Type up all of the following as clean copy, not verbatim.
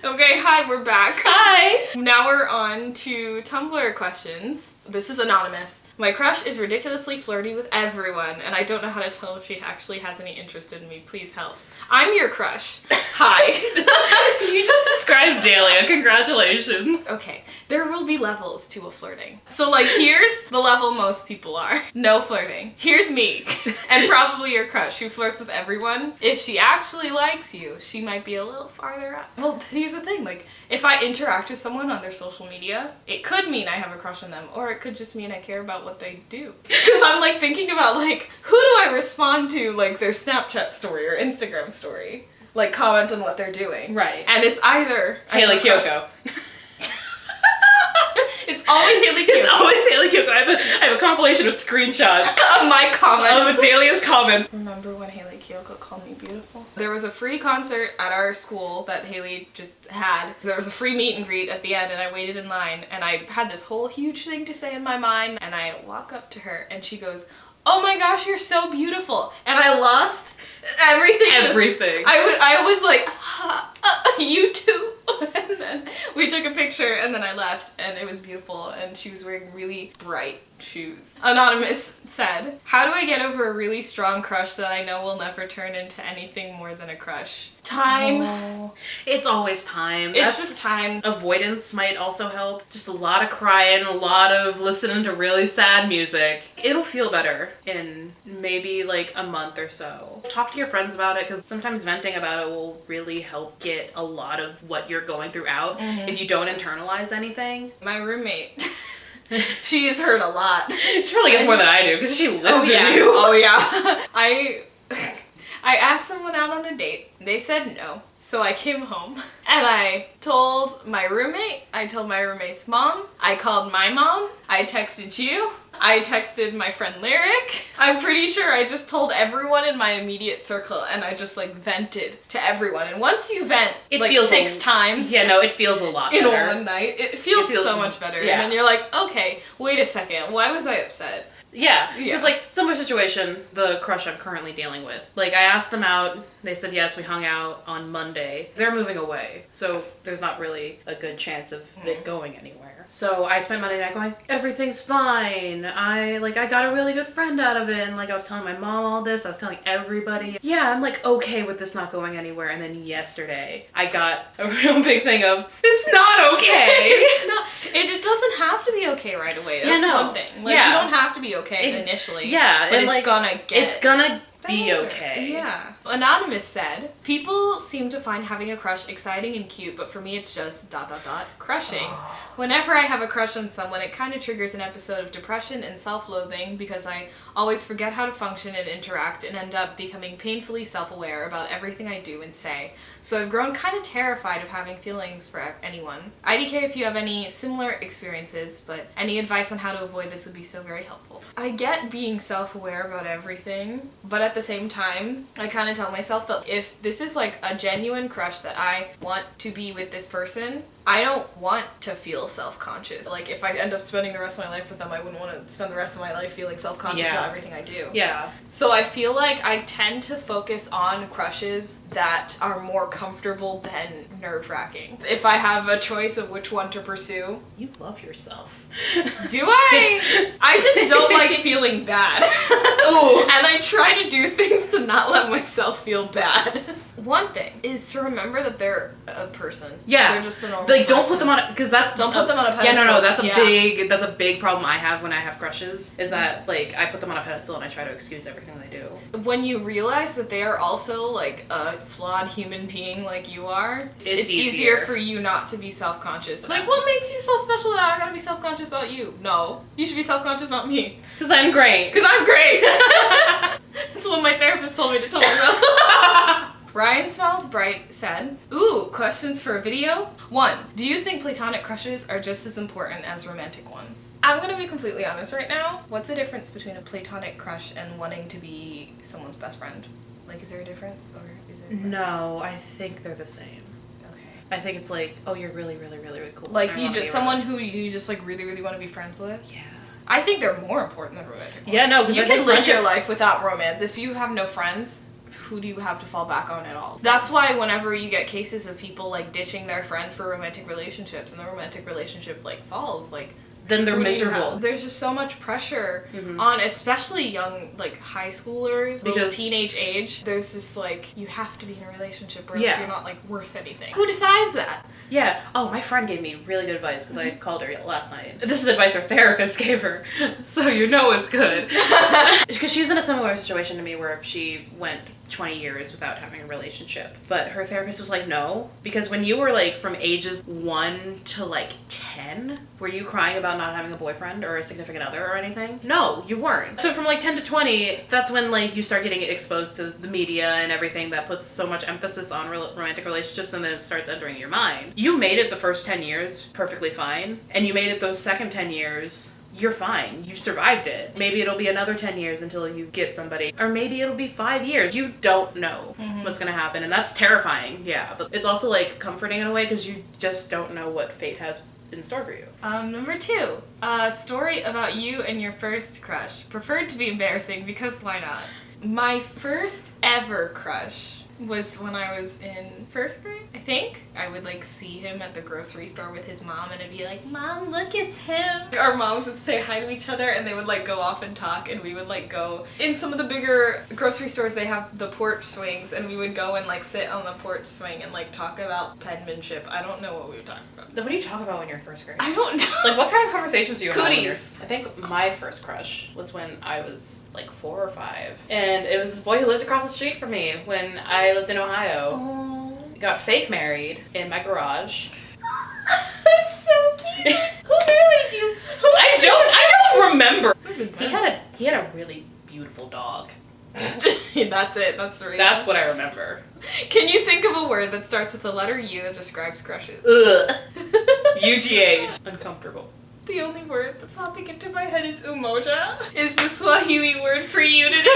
Okay, hi, we're back. Hi! Now we're on to Tumblr questions. This is anonymous. My crush is ridiculously flirty with everyone, and I don't know how to tell if she actually has any interest in me. Please help. I'm your crush. Hi. You just described Dahlia. Congratulations. Okay, there will be levels to a flirting. So, like, here's the level most people are. No flirting. Here's me, and probably your crush, who flirts with everyone. If she actually likes you, she might be a little farther up. Well, here's the thing, like, if I interact with someone on their social media, it could mean I have a crush on them, or it could just mean I care about what they do. Because I'm, like, thinking about, like, who do I respond to, like, their Snapchat story or Instagram story? Like, comment on what they're doing. Right. And it's either... Haley Kiyoko. It's always Haley Kiyoko. It's always Haley Kiyoko. I have a compilation of screenshots of my comments. of Dahlia's comments. Remember when Haley Kiyoko called me beautiful? There was a free concert at our school that Haley just had. There was a free meet and greet at the end, and I waited in line, and I had this whole huge thing to say in my mind, and I walk up to her, and she goes, "Oh my gosh, you're so beautiful." And I lost everything. I was like, you too. And then we took a picture, and then I left, and it was beautiful, and she was wearing really bright shoes. Anonymous said, how do I get over a really strong crush that I know will never turn into anything more than a crush? Time. Oh, it's always time. It's just time. Avoidance might also help. Just a lot of crying, a lot of listening to really sad music. It'll feel better in maybe like a month or so. Talk to your friends about it, because sometimes venting about it will really help get a lot of what you're going through out if you don't internalize anything. My roommate, she has heard a lot. She probably gets more than I do because she lives with you. Oh yeah. I asked someone out on a date. They said no. So I came home and I told my roommate, I told my roommate's mom, I called my mom, I texted you, I texted my friend Lyric. I'm pretty sure I just told everyone in my immediate circle, and I just like vented to everyone. And once you vent it like feels 6 times. Yeah, no, it feels a lot better. In one night, it feels so much better. Yeah. And then you're like, okay, wait a second, why was I upset? Yeah, because like, similar situation, the crush I'm currently dealing with. Like, I asked them out, they said yes, we hung out on Monday. They're moving away, so there's not really a good chance of it going anywhere. So I spent Monday night going, everything's fine. I got a really good friend out of it, and like I was telling my mom all this, I was telling everybody. Yeah, I'm like okay with this not going anywhere, and then yesterday I got a real big thing of, it's not okay. It doesn't have to be okay right away. That's one thing. Like, you don't have to be okay initially. Yeah, but and it's gonna be okay. Yeah. Anonymous said, people seem to find having a crush exciting and cute, but for me it's just ... crushing. Whenever I have a crush on someone, it kind of triggers an episode of depression and self-loathing because I always forget how to function and interact and end up becoming painfully self-aware about everything I do and say. So I've grown kind of terrified of having feelings for anyone. IDK if you have any similar experiences, but any advice on how to avoid this would be so very helpful. I get being self-aware about everything, but at the same time, I kind of tell myself that if this is like a genuine crush that I want to be with this person, I don't want to feel self-conscious. Like, if I end up spending the rest of my life with them, I wouldn't want to spend the rest of my life feeling self-conscious about everything I do. Yeah. So I feel like I tend to focus on crushes that are more comfortable than nerve-wracking. If I have a choice of which one to pursue... You love yourself. Do I? I just don't like feeling bad. Ooh. And I try to do things to not let myself feel bad. One thing is to remember that they're a person. Yeah. They're just a normal Like, don't person. put them on because that's... Don't put them on a pedestal. Yeah, no, that's a big problem I have when I have crushes, is that, like, I put them on a pedestal and I try to excuse everything they do. When you realize that they are also, like, a flawed human being like you are, it's easier for you not to be self-conscious. Like, what makes you so special that I gotta be self-conscious about you? No. You should be self-conscious about me. Because I'm great. Because I'm great! That's what my therapist told me to tell myself. Ryan Smells Bright said, ooh, questions for a video? 1. Do you think platonic crushes are just as important as romantic ones? I'm gonna be completely honest right now. What's the difference between a platonic crush and wanting to be someone's best friend? Like, is there a difference, or is it... No, I think they're the same. Okay. I think it's like, oh, you're really, really, really, really cool. Like, someone who you just, like, really, really want to be friends with? Yeah. I think they're more important than romantic ones. Yeah, no, you can live your life without romance. If you have no friends, who do you have to fall back on at all? That's why whenever you get cases of people like ditching their friends for romantic relationships and the romantic relationship like falls, like then they're miserable. There's just so much pressure on especially young like high schoolers, because teenage age. There's just like you have to be in a relationship or else you're not like worth anything. Who decides that? Yeah. Oh, my friend gave me really good advice because I called her last night. This is advice her therapist gave her, so you know it's good. Because she was in a similar situation to me where she went 20 years without having a relationship. But her therapist was like, no. Because when you were like from ages 1 to like 10, were you crying about not having a boyfriend or a significant other or anything? No, you weren't. So from like 10 to 20, that's when like you start getting exposed to the media and everything that puts so much emphasis on romantic relationships, and then it starts entering your mind. You made it the first 10 years perfectly fine, and you made it those second 10 years, you're fine. You survived it. Maybe it'll be another 10 years until you get somebody. Or maybe it'll be 5 years. You don't know what's gonna happen, and that's terrifying, yeah. But it's also like comforting in a way because you just don't know what fate has in store for you. Number 2, a story about you and your first crush. Preferred to be embarrassing because why not? My first ever crush was when I was in first grade, I think. I would like see him at the grocery store with his mom and I'd be like, Mom, look, it's him. Our moms would say hi to each other and they would like go off and talk, and we would like go in some of the bigger grocery stores. They have the porch swings, and we would go and like sit on the porch swing and like talk about penmanship. I don't know what we were talking about. What do you talk about when you're in first grade? I don't know. Like what kind of conversations do you have? Cooties. I think my first crush was when I was like 4 or 5. And it was this boy who lived across the street from me when I lived in Ohio. Oh. Got fake married in my garage. That's so cute. Who married you? I don't remember. He had a really beautiful dog. That's it. That's the reason. That's what I remember. Can you think of a word that starts with the letter U that describes crushes? Ugh. UGH. Uncomfortable. The only word that's popping into my head is umoja. Is the Swahili word for unity.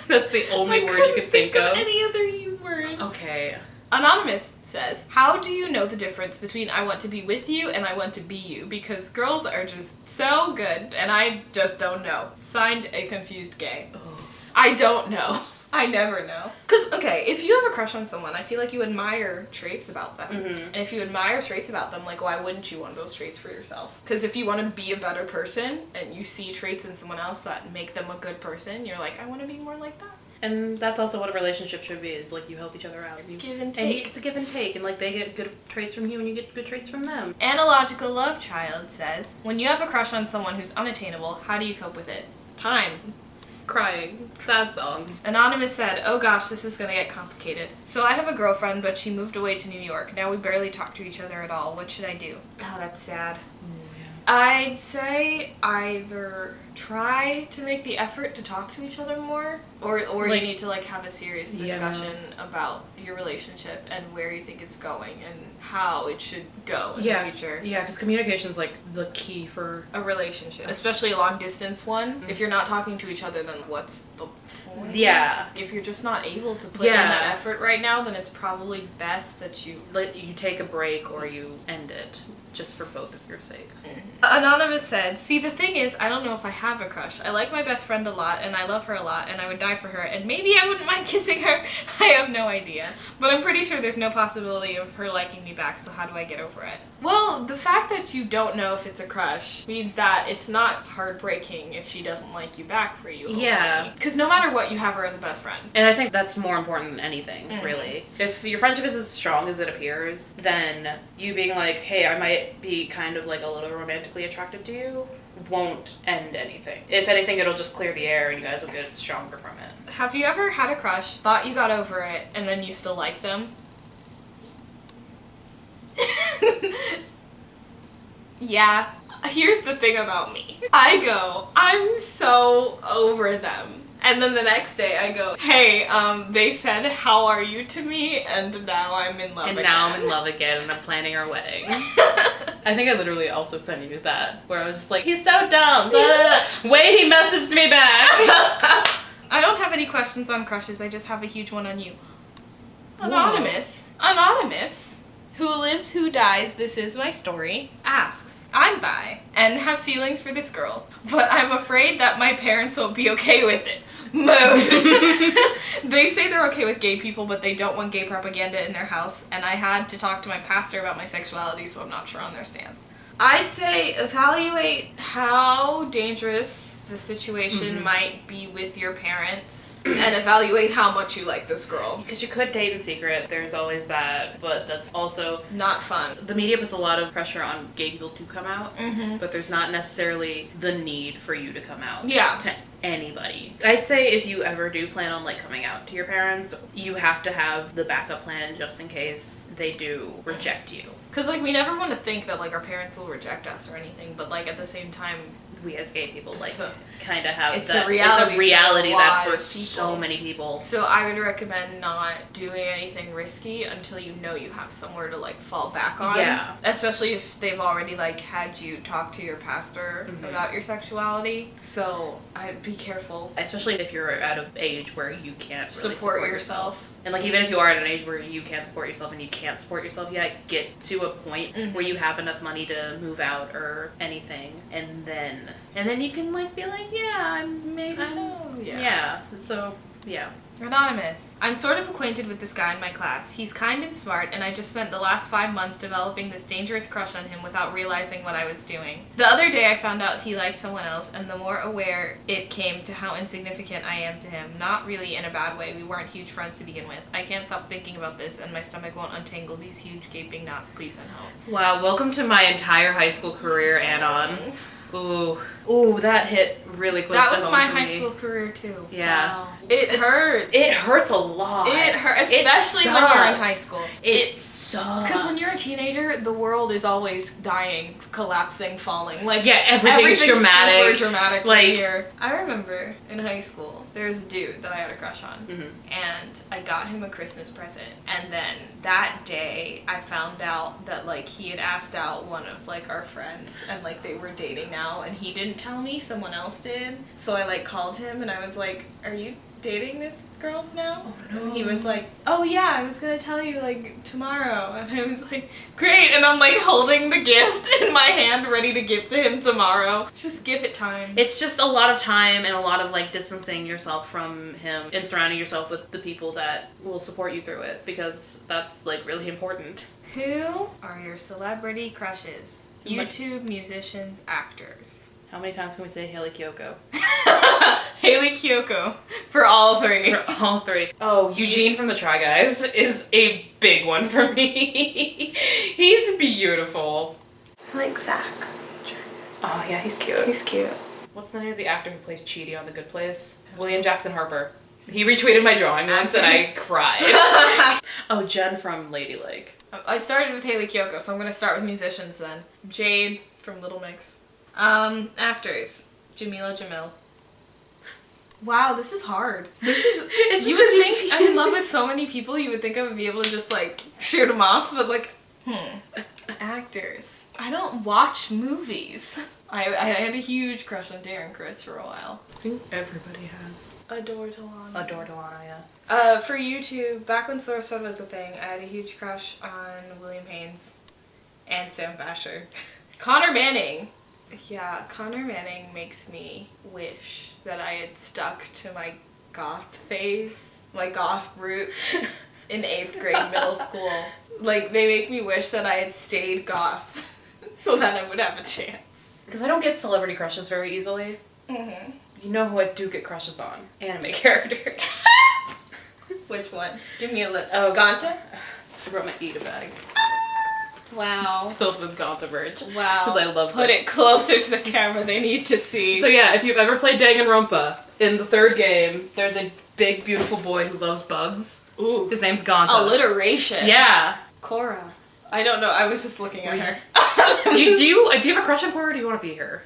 That's the only word you could think of. Any other U words? Okay. Anonymous says, how do you know the difference between I want to be with you and I want to be you? Because girls are just so good and I just don't know. Signed, a confused gay. Oh. I don't know. I never know. Because, okay, if you have a crush on someone, I feel like you admire traits about them. And if you admire traits about them, like, why wouldn't you want those traits for yourself? Because if you want to be a better person and you see traits in someone else that make them a good person, you're like, I want to be more like that. And that's also what a relationship should be, is like you help each other out. It's give and take. It's a give and take, and like they get good traits from you and you get good traits from them. Analogical Love Child says, when you have a crush on someone who's unattainable, how do you cope with it? Time. Crying. Sad songs. Anonymous said, oh gosh, this is gonna get complicated. So I have a girlfriend, but she moved away to New York. Now we barely talk to each other at all. What should I do? Oh, that's sad. I'd say either try to make the effort to talk to each other more, or like, you need to like have a serious discussion about your relationship and where you think it's going and how it should go in the future. Yeah, because communication's like the key for a relationship, especially a long distance one. If you're not talking to each other, then what's the point? Yeah. If you're just not able to put in that effort right now, then it's probably best that you take a break or you end it. Just for both of your sakes. Anonymous said, see, the thing is, I don't know if I have a crush. I like my best friend a lot, and I love her a lot, and I would die for her, and maybe I wouldn't mind kissing her. I have no idea. But I'm pretty sure there's no possibility of her liking me back, so how do I get over it? Well, the fact that you don't know if it's a crush means that it's not heartbreaking if she doesn't like you back for you. Yeah. Because no matter what, you have her as a best friend. And I think that's more important than anything, really. If your friendship is as strong as it appears, then you being like, hey, I might be kind of like a little romantically attracted to you won't end anything. If anything, it'll just clear the air and you guys will get stronger from it. Have you ever had a crush, thought you got over it, and then you still like them? Yeah. Here's the thing about me. I go, I'm so over them. And then the next day I go, hey, they said, how are you to me? And now I'm in love again. And now I'm in love again and I'm planning our wedding. I think I literally also sent you that, where I was just like, he's so dumb. Wait, he messaged me back. I don't have any questions on crushes. I just have a huge one on you. Anonymous, who lives, who dies, this is my story, asks, I'm bi and have feelings for this girl, but I'm afraid that my parents won't be okay with it. Mood. They say they're okay with gay people, but they don't want gay propaganda in their house, and I had to talk to my pastor about my sexuality, so I'm not sure on their stance. I'd say evaluate how dangerous the situation might be with your parents, and evaluate how much you like this girl. Because you could date in secret, there's always that, but that's also Not fun. the media puts a lot of pressure on gay people to come out, but there's not necessarily the need for you to come out Yeah. to anybody. I'd say if you ever do plan on like coming out to your parents, you have to have the backup plan just in case they do reject you. Because, like, we never want to think that, like, our parents will reject us or anything, but, like, at the same time, We as gay people like So- kind of have it's that. a reality It's a reality for a that lot for of people. so many people. so I would recommend not doing anything risky until you know you have somewhere to, like, fall back on. Yeah. Especially if they've already, like, had you talk to your pastor about your sexuality. So, I'd be careful. Especially if you're at an age where you can't really Support yourself. And like even if you are at an age where you can't support yourself and you can't support yourself yet, get to a point where you have enough money to move out or anything, and then you can like be like, yeah, yeah. Anonymous. I'm sort of acquainted with this guy in my class. He's kind and smart, and I just spent the last 5 months developing this dangerous crush on him without realizing what I was doing. The other day I found out he liked someone else, and the more aware it came to how insignificant I am to him. Not really in a bad way, we weren't huge friends to begin with. I can't stop thinking about this, and my stomach won't untangle these huge gaping knots. Please send help. Wow, welcome to my entire high school career, Anon. Ooh, that hit really close to home. That was my for high me. school career too. Yeah. Wow. It hurts. It hurts a lot. It hurts, especially when you're in high school. It sucks. Because when you're a teenager, the world is always dying, collapsing, falling. Like, yeah, everything's dramatic. Super dramatic Like- here. I remember in high school, there was a dude that I had a crush on, and I got him a Christmas present. And then that day, I found out that like he had asked out one of like our friends, and like they were dating now, and he didn't tell me, someone else did. So I like called him, and I was like, "Are you dating this girl now?" And he was like, "Oh yeah, I was gonna tell you like tomorrow." And I was like, "Great." And I'm like holding the gift in my hand, ready to give to him tomorrow. Just give it time. It's just a lot of time and a lot of like distancing yourself from him and surrounding yourself with the people that will support you through it, because that's like really important. Who are your celebrity crushes? YouTube, musicians, actors. How many times can we say Haley Kiyoko? Haley Kiyoko for all three. For all three. Oh, Eugene from the Try Guys is a big one for me. He's beautiful. I like Zach. Oh yeah, he's cute. He's cute. What's the name of the actor who plays Chidi on The Good Place? William Jackson Harper. He retweeted my drawing once and I cried. Oh, Jen from Ladylike. I started with Haley Kiyoko, so I'm gonna start with musicians then. Jade from Little Mix. Actors. Jamila Jamil. Wow, this is hard. This is. It's You just would 'cause think I'm in love with so many people. You would think I would be able to just like shoot them off, but like, actors. I don't watch movies. I had a huge crush on Darren Criss for a while. I think everybody has. Adore Talana. Adore Delana, yeah. For YouTube, back when Source Code was a thing, I had a huge crush on William Haynes and Sam Basher. Connor Manning. Yeah, Connor Manning makes me wish that I had stuck to my goth phase, my goth roots in 8th grade middle school. Like, they make me wish that I had stayed goth so that I would have a chance. Because I don't get celebrity crushes very easily. Mm-hmm. You know who I do get crushes on? Anime characters. Which one? Give me a list. Oh, Ganta? I brought my Eda bag. Wow. It's filled with Ganta merch. Wow. Because I love Put this. it closer to the camera. They need to see. So yeah, if you've ever played Danganronpa, in the 3rd game, there's a big, beautiful boy who loves bugs. Ooh. His name's Ganta. Alliteration. Yeah. Cora. I don't know. I was just looking at her. do you have a crush on Cora, or do you want to be her?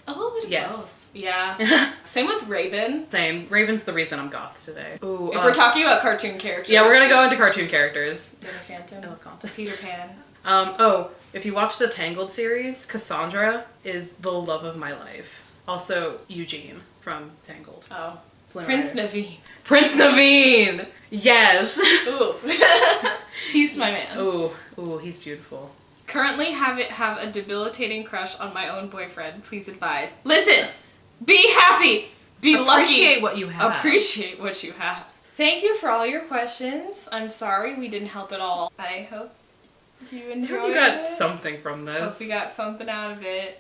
A little bit of Yes. both. Yeah. Same with Raven. Same. Raven's the reason I'm goth today. Ooh, If we're talking about cartoon characters. yeah, we're gonna go into cartoon characters. Danny Phantom. I love Ganta. Peter Pan. If you watch the Tangled series, Cassandra is the love of my life. Also, Eugene from Tangled. Oh. Flynn Prince Rider. Naveen. Prince Naveen! Yes! Ooh. He's my man. Ooh, he's beautiful. Currently have a debilitating crush on my own boyfriend. Please advise. Listen! Be happy! Be lucky. Appreciate what you have. Appreciate what you have. Thank you for all your questions. I'm sorry we didn't help at all. I hope you enjoyed it. I hope you got something from this. Hope you got something out of it.